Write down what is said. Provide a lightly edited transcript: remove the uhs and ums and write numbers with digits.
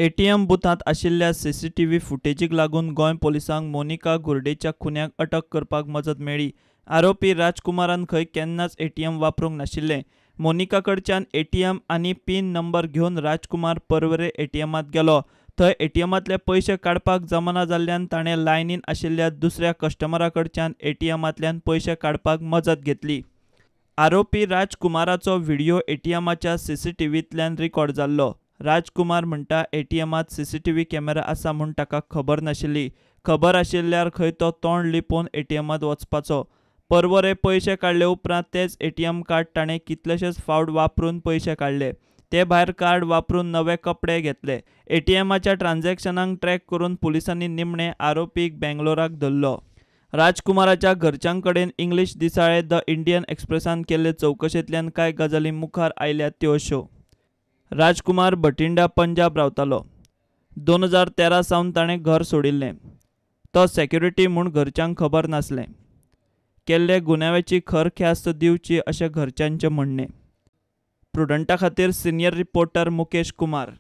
ATM बुथांत आशिल्ल्या CCTV फुटेजीक लागून गोंय पोलिसांक मोनिका घुर्डेच्या खुन्याक अटक करपाक मजत मेळ्ळी। आरोपी राजकुमारान खंय केन्नाच एटीएम वापरूंक नाशिल्लें। मोनिका कडच्यान एटीएम आनी पिन नंबर घेवन राजकुमार परवरे एटीएमांत गेलो। थंय एटीएमांतले पयशे काडपाक जमना जाल्ल्यान ताणें लायनीन आशिल्ल्या दुसऱ्या कस्टमरा कडच्यान एटीएमांतल्यान पयशे काडपाक मजत घेतली। आरोपी राजकुमाराचो व्हिडिओ एटीएमाच्या सीसीटीव्हींतल्यान रिकॉर्ड जाल्लो। राजकुमार म्हणटा एटीएमांत सीसीटीव्ही कॅमेरा आसा म्हूण ताका खबर नाशिल्ली। खबर आशिल्ल्यार खंय तो तोंड लिपोवन एटीएमांत वचपाचो। परवरे पयशे काडले उपरांत तेच एटीएम कार्ड ताणें कितलेशेच फावट वापरून पयशे काडले। ते भायर कार्ड वापरून नवे कपडे घेतले। एटीएमाच्या ट्रान्झॅक्शनांक ट्रॅक करून पुलिसांनी निमणे आरोपीक बेंगलोराक धरलो। राजकुमाराच्या घरच्यां कडेन इंग्लीश दिसाळे द इंडियन एक्सप्रेसान केल्ले चवकशेंतल्यान कांय गजाली मुखार आयल्यात त्यो अश्यो। राजकुमार भटिंडा पंजाब रावतालो। 2013 सावन ताणें घर सोडिल्लें। तो सेक्युरिटी म्हूण घरच्यांक खबर नासलें। केल्ले गुन्यांवाची खर ख्यास्त दिवची अशें घरच्यांचें म्हणणें। प्रुडंटा खातीर सिनियर रिपोर्टर मुकेश कुमार।